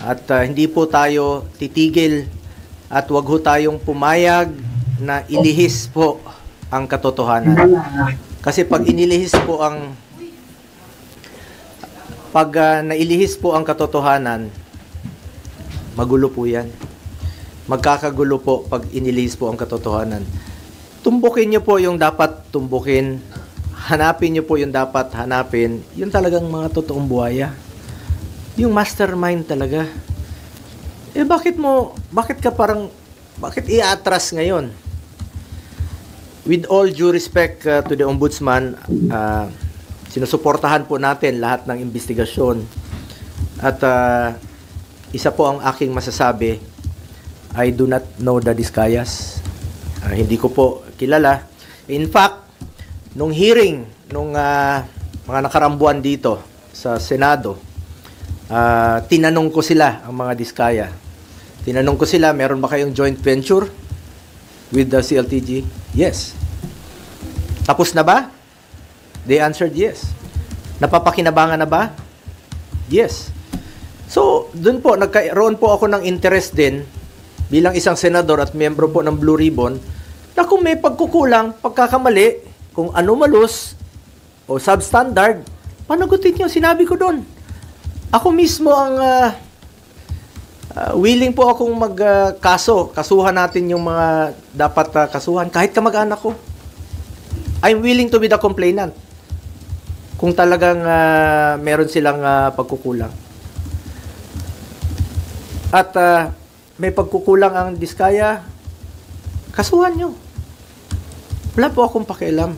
At hindi po tayo titigil at wag ho tayong pumayag na ilihis po ang katotohanan. Kasi pag inilihis po ang nailihis po ang katotohanan, magulo po yan. Magkakagulo po pag inilihis po ang katotohanan. Tumbukin nyo po yung dapat tumbukin. Hanapin nyo po yung dapat hanapin. Yun talagang mga totoong buhaya. Yung mastermind talaga. Bakit i-atras ngayon? With all due respect to the Ombudsman, sinusuportahan po natin lahat ng investigasyon. At isa po ang aking masasabi, I do not know the Discayas. Hindi ko po kilala. In fact, nung hearing, nung mga nakarambuan dito sa Senado, tinanong ko sila, ang mga Diskaya. Tinanong ko sila, meron ba kayong joint venture with the CLTG? Yes. Tapos na ba? They answered yes. Napapakinabangan na ba? Yes. So, dun po, nagkaroon po ako ng interest din bilang isang senador at miyembro po ng Blue Ribbon na kung may pagkukulang, pagkakamali, kung anomalous o substandard, panagutin nyo, sinabi ko doon. Ako mismo ang willing po akong kasuhan natin yung mga dapat kasuhan, kahit kamag-anak ko. I'm willing to be the complainant kung talagang meron silang pagkukulang. At may pagkukulang ang Diskaya, kasuhan nyo. Wala po akong pakialam.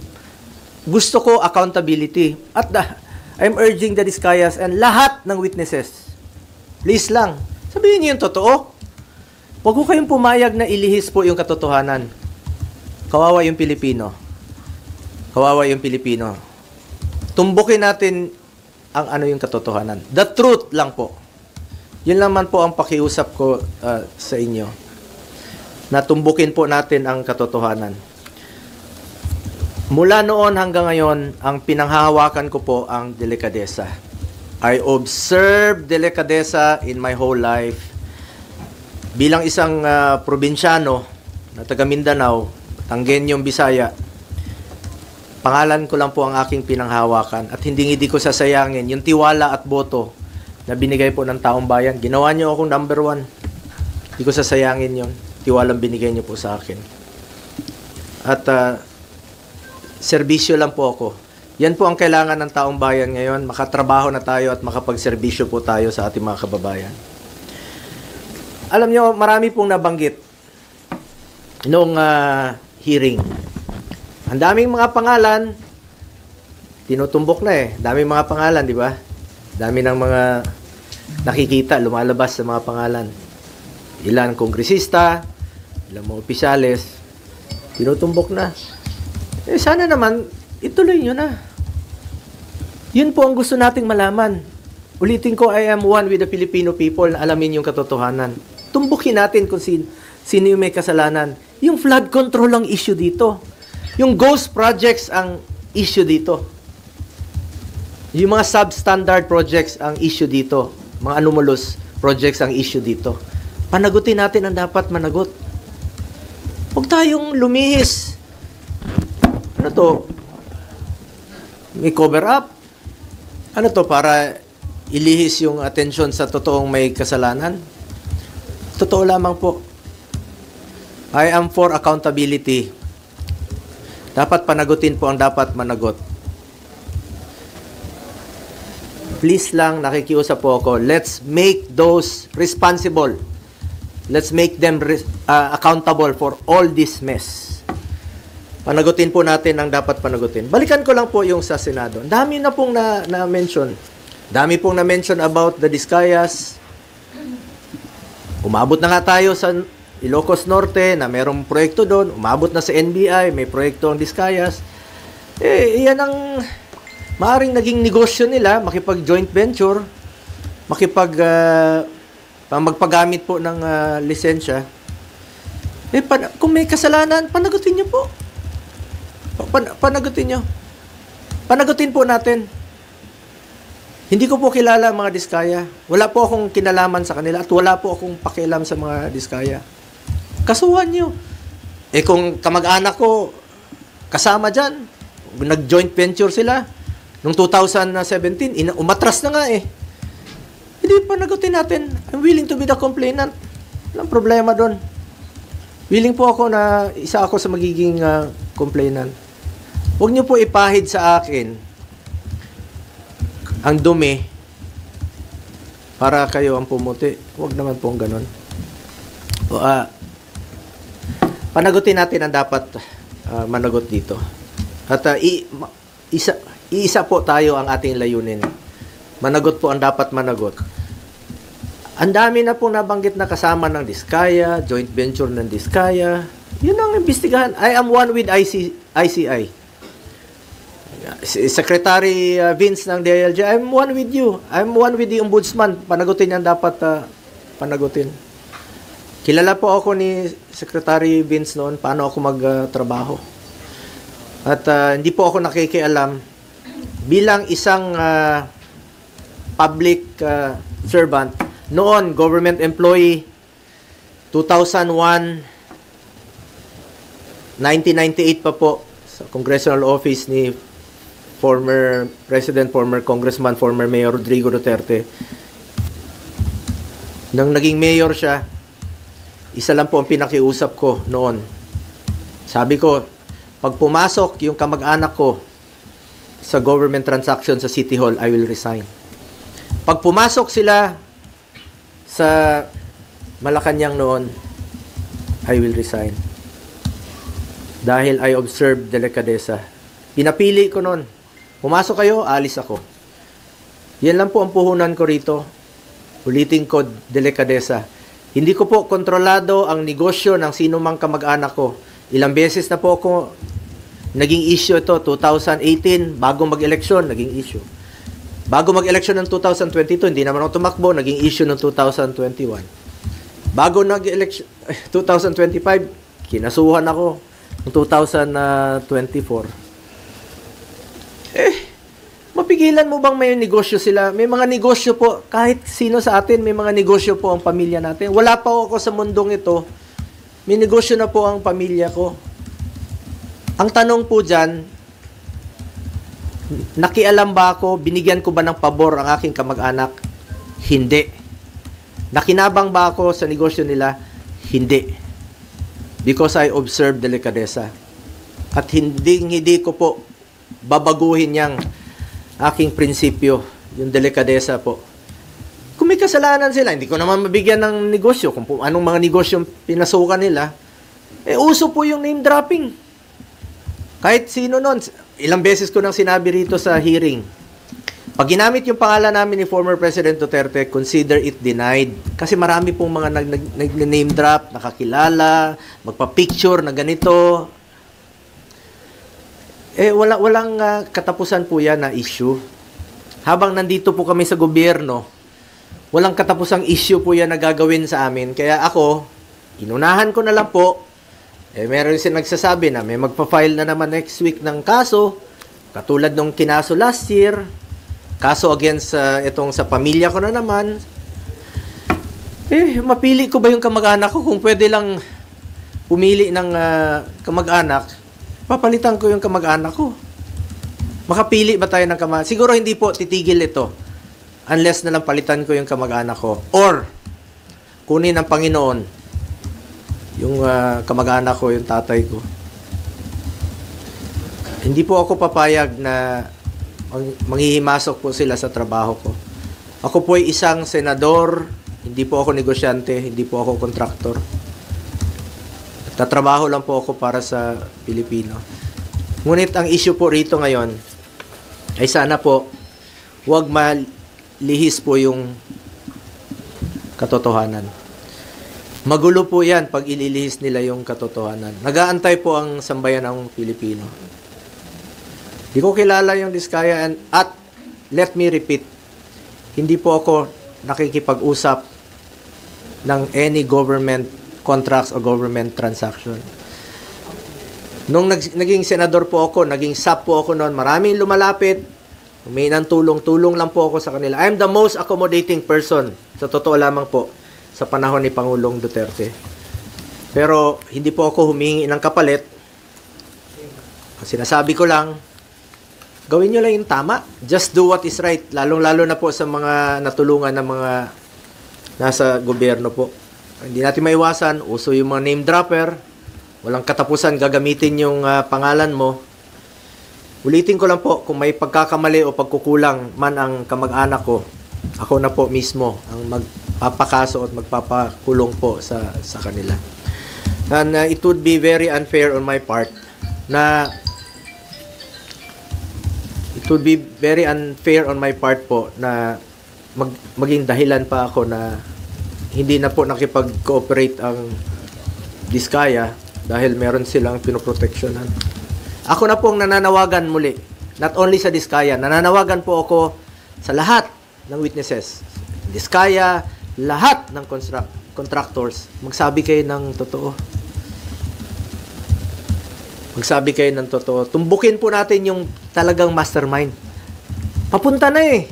Gusto ko accountability. At I'm urging the Diskayas and lahat ng witnesses, please lang, sabihin niyo yung totoo. Huwag ko kayong pumayag na ilihis po yung katotohanan. Kawawa yung Pilipino. Kawawa yung Pilipino. Tumbukin natin ang yung katotohanan. The truth lang po. Yun naman po ang pakiusap ko sa inyo. Na tumbukin po natin ang katotohanan. Mula noon hanggang ngayon, ang pinanghahawakan ko po ang delikadesa. I observe delikadesa in my whole life. Bilang isang probinsyano na taga Mindanao, Tanggenyong Bisaya, pangalan ko lang po ang aking pinanghahawakan at hindi ko sasayangin yung tiwala at boto na binigay po ng taong bayan. Ginawa niyo akong number 1. Hindi ko sasayangin yun. Tiwalang binigay niyo po sa akin. At serbisyo lang po ako. Yan po ang kailangan ng taong bayan ngayon. Makatrabaho na tayo at makapagserbisyo po tayo sa ating mga kababayan. Alam niyo, marami pong nabanggit noong hearing. Ang daming mga pangalan, tinutumbok na eh. Daming mga pangalan, di ba? Dami ng mga nakikita, lumalabas sa mga pangalan. Ilan kongresista, ilan mga opisyales, tinutumbok na. Sana naman, ituloy nyo na. Yun po ang gusto nating malaman. Ulitin ko, I am one with the Filipino people na alamin yung katotohanan. Tumbukin natin kung sino yung may kasalanan. Yung flood control ang issue dito. Yung ghost projects ang issue dito. Yung mga substandard projects ang issue dito. Mga anomalous projects ang issue dito. Panagutin natin ang dapat managot. Huwag tayong lumihis. Ano to? May cover up? Ano to? Para ilihis yung atensyon sa totoong may kasalanan? Totoo lamang po. I am for accountability. Dapat panagutin po ang dapat managot. Please lang, nakikiusap po ako, let's make those responsible. Let's make them accountable for all this mess. Panagutin po natin ang dapat panagutin. Balikan ko lang po yung sa Senado. Dami na pong na-mention. Dami pong na-mention about the Discayas. Umabot na nga tayo sa Ilocos Norte na merong proyekto doon. Umabot na sa NBI, may proyekto ang Discayas. Yan ang maaring naging negosyo nila, makipag-joint venture, magpagamit po ng lisensya. Kung may kasalanan, panagutin nyo po. Panagutin nyo. Panagutin po natin. Hindi ko po kilala ang mga Diskaya. Wala po akong kinalaman sa kanila at wala po akong pakialam sa mga Diskaya. Kasuhan nyo. Eh kung kamag-anak ko kasama dyan, nag-joint venture sila, noong 2017, umatras na nga eh. Hindi pa nagutin natin. I'm willing to be the complainant. Walang problema doon. Willing po ako na isa ako sa magiging complainant. Huwag niyo po ipahid sa akin ang dumi para kayo ang pumuti. Huwag naman pong ganun. Panagutin natin ang dapat managot dito. At isa po tayo ang ating layunin. Managot po ang dapat managot. Ang dami na pong nabanggit na kasama ng Diskaya, joint venture ng Diskaya. Yun ang imbestigahan. I am one with ICI. Secretary Vince ng DILG, I'm one with you. I'm one with the Ombudsman. Panagutin yan dapat panagutin. Kilala po ako ni Secretary Vince noon paano ako magtrabaho. At hindi po ako nakikialam bilang isang public servant. Noon, government employee, 2001, 1998 pa po, sa congressional office ni former President, former Congressman, former Mayor Rodrigo Duterte. Nang naging mayor siya, isa lang po ang pinakiusap ko noon. Sabi ko, pag pumasok yung kamag-anak ko sa government transaction sa City Hall, I will resign. Pag pumasok sila sa Malacanang noon, I will resign. Dahil I observed delikadesa. Pinapili ko noon. Pumasok kayo, alis ako. Yan lang po ang puhunan ko rito. Ulitin ko, delikadesa. Hindi ko po kontrolado ang negosyo ng sino mang kamag-anak ko. Ilang beses na po ako naging issue ito. 2018, bago mag-eleksyon, naging issue. Bago mag-eleksyon ng 2022, hindi naman ako tumakbo, naging issue ng 2021. Bago nag-eleksyon, 2025, kinasuhan ako ng 2024. Mapigilan mo bang may negosyo sila? May mga negosyo po, kahit sino sa atin, may mga negosyo po ang pamilya natin. Wala pa ako sa mundong ito, may negosyo na po ang pamilya ko. Ang tanong po dyan, nakialam ba ako, binigyan ko ba ng pabor ang aking kamag-anak? Hindi. Nakinabang ba ako sa negosyo nila? Hindi. Because I observed delikadesa. At hindi ko po babaguhin yang aking prinsipyo, yung delikadesa po. Kung may kasalanan sila, hindi ko naman mabigyan ng negosyo, kung anong mga negosyo pinasukan nila, uso po yung name dropping. Kahit sino nun, ilang beses ko nang sinabi rito sa hearing, pag ginamit yung pangalan namin ni former President Duterte, consider it denied. Kasi marami pong mga nag-name drop, nakakilala, magpa-picture na ganito. Walang katapusan po yan na issue. Habang nandito po kami sa gobyerno, walang katapusang issue po yan na gagawin sa amin. Kaya ako, inunahan ko na lang po. Meron siya nagsasabi na may magpa-file na naman next week ng kaso, katulad nung kinaso last year, kaso against itong sa pamilya ko na naman. Mapili ko ba yung kamag-anak ko? Kung pwede lang pumili ng kamag-anak, papalitan ko yung kamag-anak ko. Makapili ba tayo ng kamag-anak? Siguro hindi po titigil ito unless na lang palitan ko yung kamag-anak ko. Or, kunin ng Panginoon yung kamag-anak ko, yung tatay ko. Hindi po ako papayag na manghihimasok po sila sa trabaho ko. Ako po ay isang senador, hindi po ako negosyante, hindi po ako kontraktor. Tatrabaho lang po ako para sa Pilipino. Ngunit ang issue po rito ngayon ay sana po huwag malihis po yung katotohanan. Magulo po yan pag ililihis nila yung katotohanan. Nag-aantay po ang sambayan ng Pilipino. Di ko kilala yung Diskaya at let me repeat, hindi po ako nakikipag-usap ng any government contracts o government transaction. Nung naging senador po ako, naging SAP po ako noon, maraming lumalapit, Humingi ng tulong. Tulong lang po ako sa kanila. I'm the most accommodating person. Sa totoo lamang po, sa panahon ni Pangulong Duterte. Pero, hindi po ako humingi ng kapalit. Sinasabi ko lang, gawin nyo lang yung tama. Just do what is right. Lalong-lalo na po sa mga natulungan ng mga nasa gobyerno po. Hindi natin maiwasan. Uso yung mga name dropper. Walang katapusan gagamitin yung pangalan mo. Ulitin ko lang po, kung may pagkakamali o pagkukulang man ang kamag-anak ko, ako na po mismo ang magpapakaso at magpapakulong po sa kanila. And it would be very unfair on my part na po na maging dahilan pa ako na hindi na po nakipag-cooperate ang Diskaya dahil meron silang pinoproteksyonan. Ako na pong nananawagan muli, not only sa Diskaya, nananawagan po ako sa lahat ng witnesses. Diskaya, lahat ng contractors, magsabi kayo ng totoo. Magsabi kayo ng totoo. Tumbukin po natin yung talagang mastermind. Papunta na eh.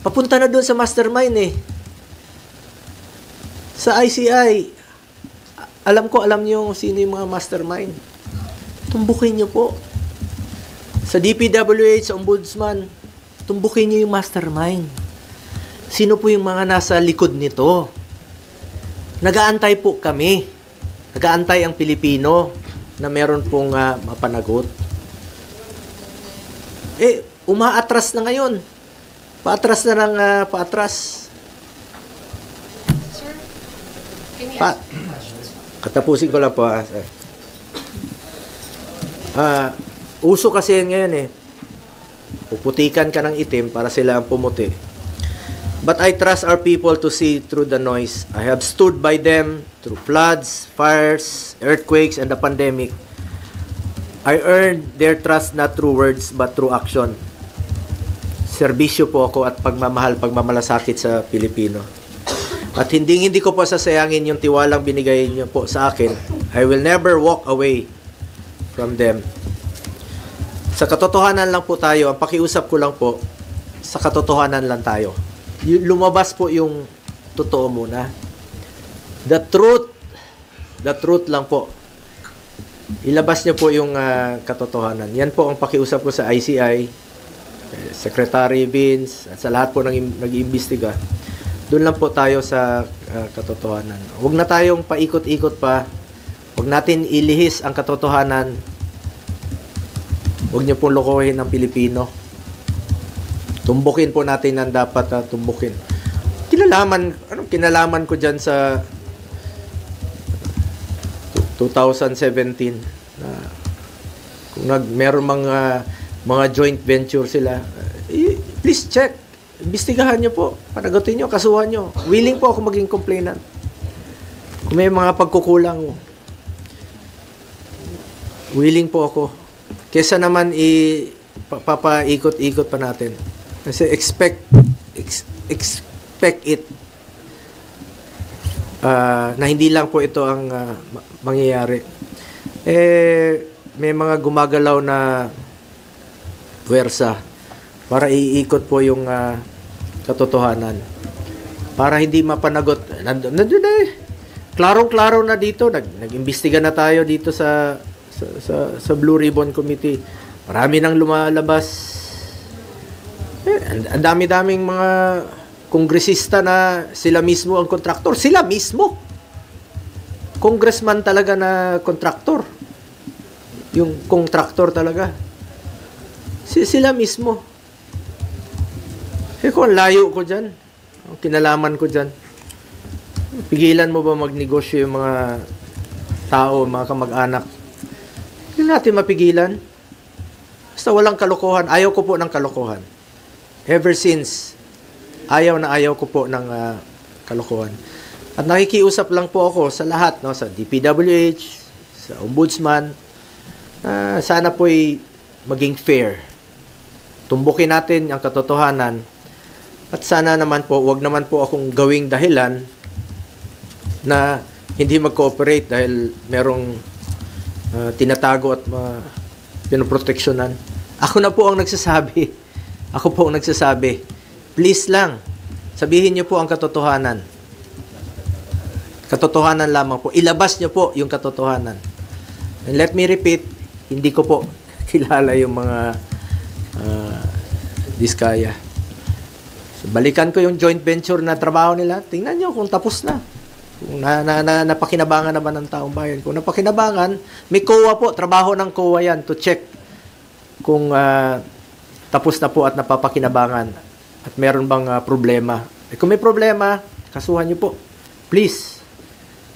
Papunta na doon sa mastermind eh. Sa ICI, alam niyo sino yung mga mastermind. Tumbukin niyo po. Sa DPWH, sa Ombudsman, tumbukin niyo yung mastermind. Sino po yung mga nasa likod nito? Nagaantay po kami. Nagaantay ang Pilipino na meron pong mapanagot. Umaatras na ngayon. Paatras na ng paatras. Sir, can you ask questions? Katapusin ko lang po. Uso kasi ngayon eh. Puputikan ka ng itim para sila ang pumuti. But I trust our people to see through the noise. I have stood by them through floods, fires, earthquakes, and the pandemic. I earned their trust not through words but through action. Serbisyo po ako at pagmamalasakit sa Pilipino. At hindi ko po sasayangin yung tiwalang binigay niyo po sa akin. I will never walk away from them. Sa katotohanan lang po tayo, ang pakiusap ko lang po, sa katotohanan lang tayo. Lumabas po yung totoo muna. The truth lang po. Ilabas niyo po yung katotohanan. Yan po ang pakiusap ko sa ICI, Secretary Vince, at sa lahat po nag-iimbestiga. Doon lang po tayo sa katotohanan. Huwag na tayong paikot-ikot pa. Huwag natin ilihis ang katotohanan. Huwag niyo pong lokohin ang Pilipino. Tumbukin po natin ang dapat tumbukin. Anong kinalaman ko dyan sa 2017 na kung meron mga joint venture sila, please check. Imbestigahan nyo po. Panagutin nyo, kasuhan nyo. Willing po ako maging complainant. Kung may mga pagkukulang, willing po ako. Kesa naman papaikot-ikot pa natin. Kasi expect it na hindi lang po ito ang mangyayari. May mga gumagalaw na puwersa para iikot po yung katotohanan. Para hindi mapanagot. Nandun na eh. Klarong-klaro na dito. Nag-imbestiga na tayo dito sa Blue Ribbon Committee. Marami nang lumalabas. Ang dami-daming mga kongresista na sila mismo ang kontraktor. Sila mismo. Congressman talaga na kontraktor. Yung kontraktor talaga. Sila mismo. Kung layo ko dyan, ang kinalaman ko dyan, pigilan mo ba magnegosyo yung mga tao, mga kamag-anak? Hindi natin mapigilan. Basta walang kalokohan. Ayaw ko po ng kalokohan. Ever since, ayaw ko po ng kalokohan. At nakikiusap lang po ako sa lahat, no, sa DPWH, sa Ombudsman, sana po'y maging fair. Tumbukin natin ang katotohanan. At sana naman po, wag naman po akong gawing dahilan na hindi mag-cooperate dahil merong tinatago at pinoproteksyonan. Ako na po ang nagsasabi Ako po ang nagsasabi, please lang, sabihin niyo po ang katotohanan. Katotohanan lamang po. Ilabas niyo po yung katotohanan. And let me repeat, hindi ko po kilala yung mga Diskaya. So, balikan ko yung joint venture na trabaho nila. Tingnan nyo kung tapos na. Kung napakinabangan naman ng taong bayan. Kung napakinabangan, may COA po. Trabaho ng COA yan to check kung tapos na po at napapakinabangan. At meron bang problema. Kung may problema, kasuhan nyo po. Please.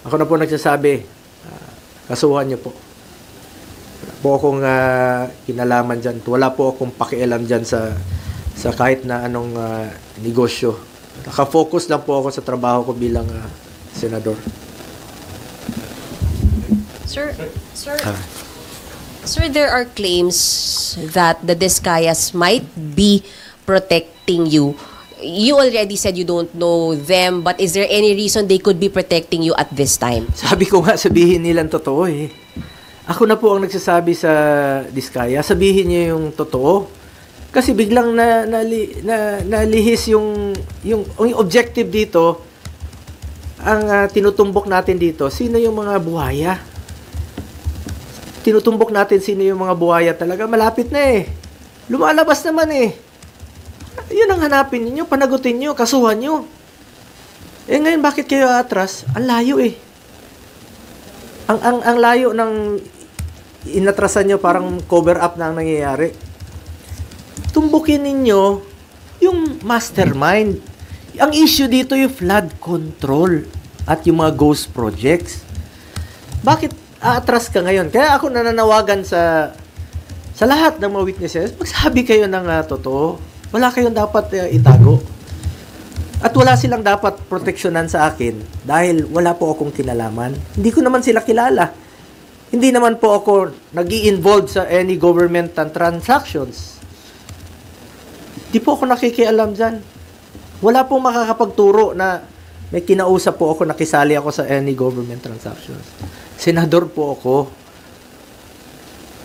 Ako na po nagsasabi, kasuhan nyo po. Wala po akong kinalaman dyan. Wala po akong pakialam dyan sa kahit na anong negosyo. Naka-focus lang po ako sa trabaho ko bilang senador. Sir, there are claims that the Discayas might be protecting you. You already said you don't know them, but is there any reason they could be protecting you at this time? Sabi ko nga, sabihin nilang totoo eh. Ako na po ang nagsasabi sa Diskaya, sabihin niyo yung totoo. Kasi biglang nalihis yung objective dito, ang tinutumbok natin dito, sino yung mga buhaya? Tinutumbok natin sino yung mga buhaya talaga, malapit na eh. Lumalabas naman eh. Yun ang hanapin niyo, panagutin niyo, kasuhan niyo. Eh ngayon, bakit kayo atras? Ang layo eh. Ang layo ng inatrasan niyo, parang cover up na ang nangyayari. Tumbukin ninyo yung mastermind. Ang issue dito yung flood control at yung mga ghost projects. Bakit aatras ka ngayon? Kaya ako nananawagan sa lahat ng mga witnesses, magsabi kayo ng totoo. Wala kayong dapat itago. At wala silang dapat proteksyonan sa akin dahil wala po akong kinalaman. Hindi ko naman sila kilala. Hindi naman po ako nag-i-involve sa any government transactions. Di po ako nakikialam dyan. Wala pong makakapagturo na may kinausap po ako, nakisali ako sa any government transactions. Senador po ako.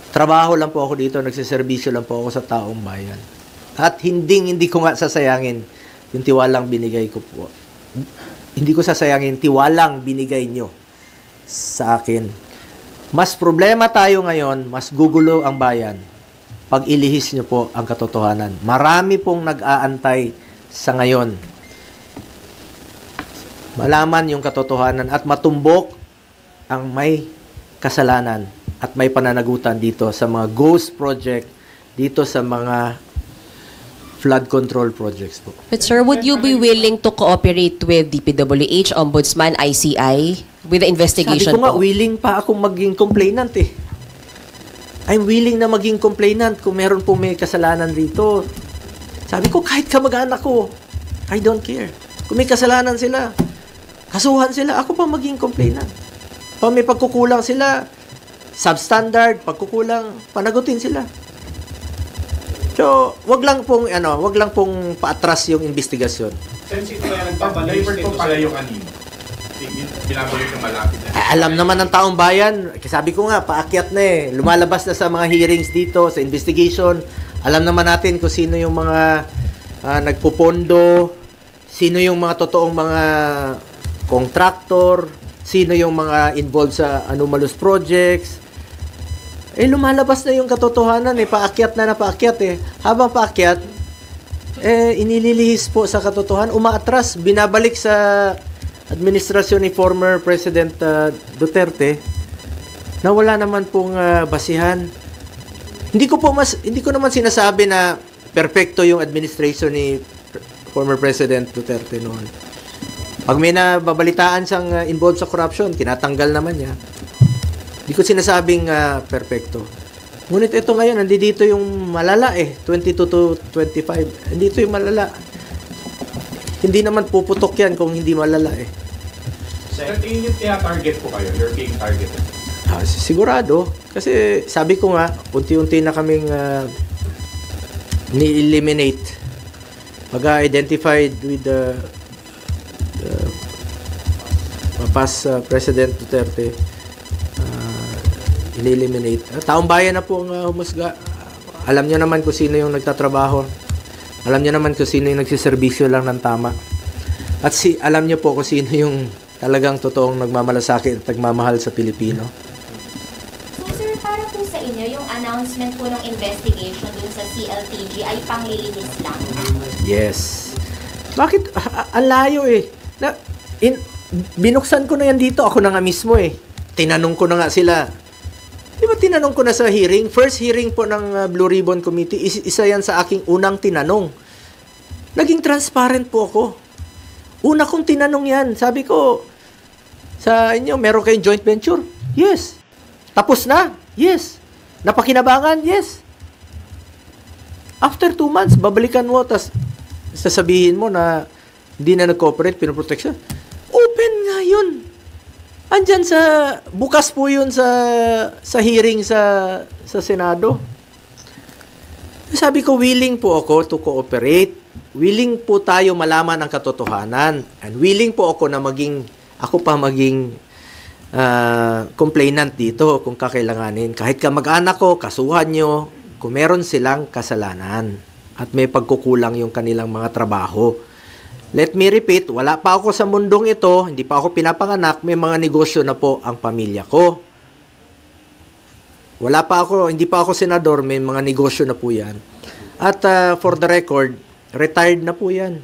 Trabaho lang po ako dito, nagsiservisyo lang po ako sa taong bayan. At hindi ko nga sasayangin yung tiwalang binigay ko po. Hindi ko sasayangin tiwalang binigay nyo sa akin. Mas problema tayo ngayon, mas gugulo ang bayan pag ilihis nyo po ang katotohanan. Marami pong nag-aantay sa ngayon. Malaman yung katotohanan at matumbok ang may kasalanan at may pananagutan dito sa mga ghost project, dito sa mga flood control projects po. But sir, would you be willing to cooperate with DPWH, Ombudsman, ICI with the investigation? Sabi ko nga, willing pa akong maging complainant eh. I'm willing na maging complainant kung meron po may kasalanan dito. Sabi ko, kahit kamag-anak ko, I don't care. Kung may kasalanan sila, kasuhan sila, ako pa maging complainant. Pag may pagkukulang sila, substandard, pagkukulang, panagutin sila. So, wag lang pong paatras yung investigasyon. Since ito kaya nagpapalabor po pala yung kanino. Binabalik yung malapit na. Alam naman ng taong bayan, sabi ko nga, paakyat na eh. Lumalabas na sa mga hearings dito, sa investigation. Alam naman natin kung sino yung mga nagpupondo, sino yung mga totoong mga contractor, sino yung mga involved sa anomalous projects. Eh, lumalabas na yung katotohanan eh. Paakyat na paakyat eh. Habang paakyat, inililihis po sa katotohanan. Umaatras, binabalik sa administrasyon ni former President Duterte na wala naman pong basihan. Hindi ko naman sinasabi na perpekto yung administration ni former President Duterte noon. Pag may nababalitaan siyang involved sa corruption, tinatanggal naman niya. Hindi ko sinasabing perpekto. Ngunit ito ngayon, nandito yung malala eh. 22 to 25. Nandito yung malala. Hindi naman puputok yan kung hindi malala eh. Sir, tingin yung target po kayo? You're being targeted? Sigurado. Kasi sabi ko nga, unti-unti na kaming ni-eliminate. Pag-identified with the past President Duterte, in-eliminate. Taong bayan na po ang humusga. Alam nyo naman kung sino yung nagtatrabaho. Alam niyo naman kung sino yung nagsiservisyo lang ng tama. At alam niyo po kung sino yung talagang totoong nagmamalasakit at nagmamahal sa Pilipino. So sir, para po sa inyo, yung announcement po ng investigation dun sa CLTG ay panglilinis lang? Yes. Bakit? Ang layo eh. Binuksan ko na yan dito. Ako na nga mismo eh. Tinanong ko na nga sila. Di ba tinanong ko na sa hearing? First hearing po ng Blue Ribbon Committee, isa yan sa aking unang tinanong. Naging transparent po ako. Una kong tinanong yan. Sabi ko, sa inyo, meron kayong joint venture? Yes. Tapos na? Yes. Napakinabangan? Yes. After 2 months, babalikan mo, tas sasabihin mo na hindi na nag-cooperate, pinoprotect siya. Open nga yun. Andyan bukas po yun sa hearing sa Senado. Sabi ko, willing po ako to cooperate. Willing po tayo malaman ang katotohanan. And willing po ako na ako pa maging complainant dito kung kakailanganin. Kahit kamag-anak ko, kasuhan nyo, kung meron silang kasalanan at may pagkukulang yung kanilang mga trabaho. Let me repeat, wala pa ako sa mundong ito, hindi pa ako pinapanganak, may mga negosyo na po ang pamilya ko. Hindi pa ako senador, may mga negosyo na po yan. At for the record, retired na po yan.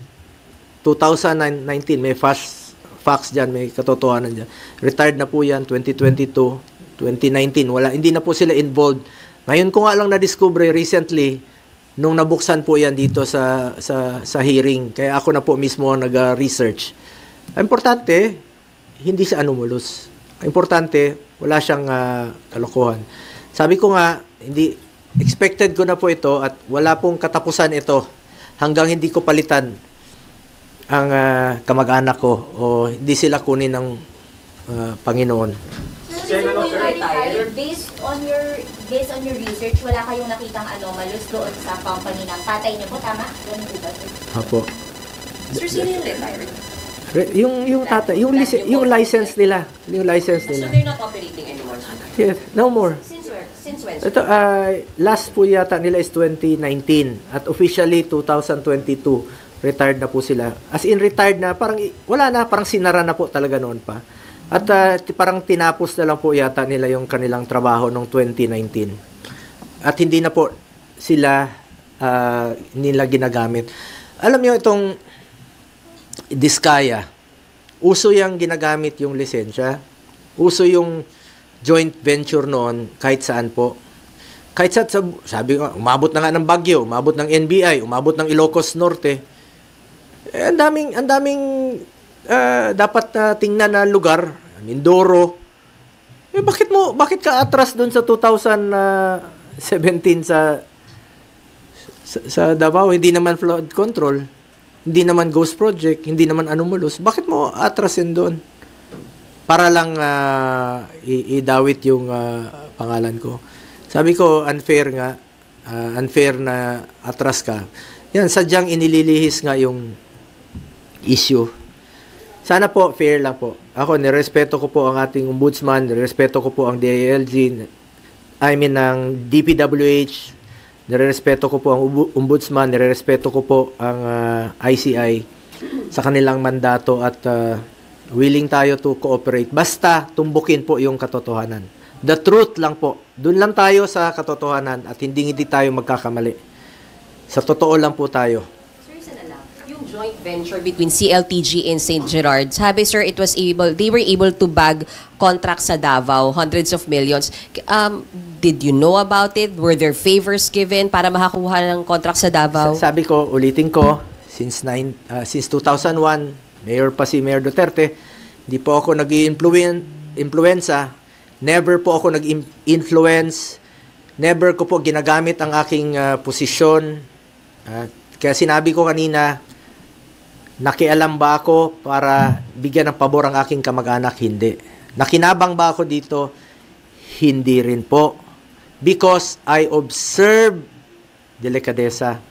2019, may facts dyan, may katotohanan dyan. Retired na po yan, 2022, 2019, hindi na po sila involved. Ngayon ko nga lang na-discover recently, nung nabuksan po yan dito sa hearing, kaya ako na po mismo nag-research. Importante, hindi siya anomalous. Importante, wala siyang kalokohan. Sabi ko nga, expected ko na po ito at wala pong katapusan ito hanggang hindi ko palitan ang kamag-anak ko o hindi sila kunin ng Panginoon. So sir, po yung retired, based on your research, wala kayong nakitang anomalous doon sa company ng tatay niyo po, tama? Ganun po ba, sir? Apo. Sir, sino yung retired? Yung tatay, yung license nila. Yung license So nila. they're not operating anymore? Yes, no more. Since where? Since when? sir? Ito, last po yata nila is 2019 at officially 2022, retired na po sila. As in retired na, parang wala na, parang sinara na po talaga noon pa. At parang tinapos na lang po yata nila yung kanilang trabaho noong 2019. At hindi na po sila nila ginagamit. Alam niyo itong Diskaya, uso yung ginagamit yung lisensya. Uso yung joint venture noon kahit saan po. Kahit sabi ko, umabot na nga ng Baguio, umabot ng NBI, umabot ng Ilocos Norte. Ang daming dapat tingnan na lugar, Mindoro. Bakit ka atras doon sa 2017 sa Davao? Hindi naman flood control, hindi naman ghost project, hindi naman anomalous. Bakit mo atrasin doon? Para lang idawit yung pangalan ko. Sabi ko, unfair na atras ka. Yan, sadyang inililihis nga yung issue. Sana po, fair lang po. Ako, nirespeto ko po ang ating ombudsman, nirespeto ko po ang DILG, ng DPWH, nirespeto ko po ang ombudsman, nirespeto ko po ang ICI sa kanilang mandato at willing tayo to cooperate. Basta tumbukin po yung katotohanan. The truth lang po. Doon lang tayo sa katotohanan at hindi tayo magkakamali. Sa totoo lang po tayo. Yung joint venture between CLTG and St. Gerard, sabi sir, they were able to bag contracts sa Davao, hundreds of millions. Did you know about it? Were there favors given para makakuha ng contract sa Davao? Sabi ko, ulitin ko, since 2001, Mayor pa si Mayor Duterte, hindi po ako nag-influenza, never po ako nag-influence, never ko po ginagamit ang aking posisyon. Kaya sinabi ko kanina, nakialam ba ako para bigyan ng pabor ang aking kamag-anak? Hindi. Nakinabang ba ako dito? Hindi rin po. Because I observe delikadesa.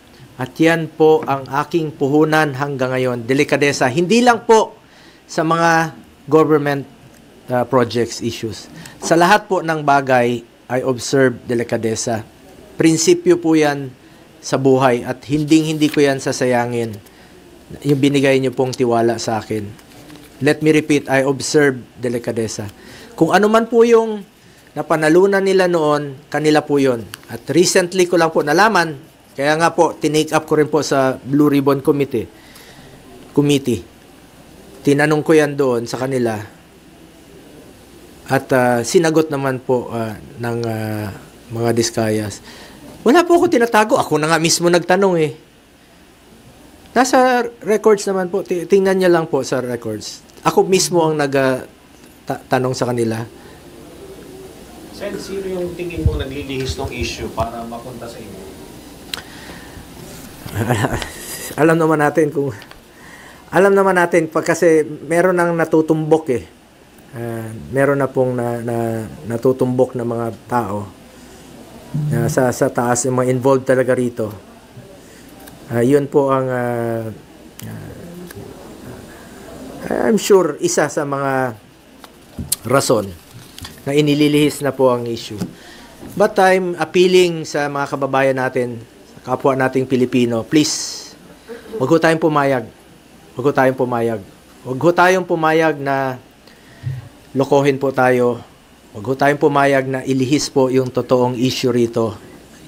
At yan po ang aking puhunan hanggang ngayon. Delikadesa. Hindi lang po sa mga government projects, issues. Sa lahat po ng bagay, I observe delikadesa. Prinsipyo po yan sa buhay at hindi ko yan sasayangin. Yung binigay niyo pong tiwala sa akin. Let me repeat, I observe delikadesa. Kung ano man po yung napanalunan nila noon, kanila po yun. At recently ko lang po nalaman, kaya nga po, tinake up ko rin po sa Blue Ribbon Committee. Tinanong ko yan doon sa kanila. At sinagot naman po ng mga Diskayas. Wala po ako tinatago. Ako na nga mismo nagtanong eh. Nasa records naman po. Tingnan niya lang po sa records. Ako mismo ang nagtanong sa kanila. Sen, sino yung tingin mo naglilihis ng issue para mapunta sa inyo? Alam naman natin kasi meron nang natutumbok eh. Meron na pong natutumbok na mga tao sa taas, yung mga involved talaga rito. Yun po ang I'm sure isa sa mga rason na inililihis na po ang issue. But I'm appealing sa mga kababayan natin, sa kapwa nating Pilipino, please, wag ho tayong pumayag. Wag ho tayong pumayag na lokohin po tayo. Wag ho tayong pumayag na ilihis po yung totoong issue rito.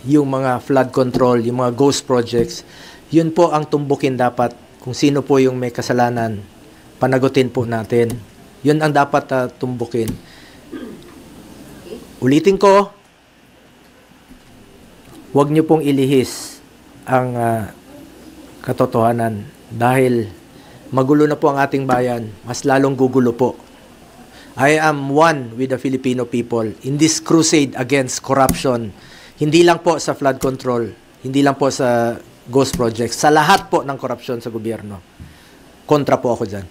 Yung mga flood control, yung mga ghost projects, yun po ang tumbukin dapat. Kung sino po yung may kasalanan, panagutin po natin. Yun ang dapat tumbukin. Ulitin ko, wag niyo pong ilihis ang katotohanan dahil magulo na po ang ating bayan, mas lalong gugulo po. I am one with the Filipino people in this crusade against corruption. Hindi lang po sa flood control, hindi lang po sa ghost projects, sa lahat po ng korupsyon sa gobyerno. Kontra po ako dyan.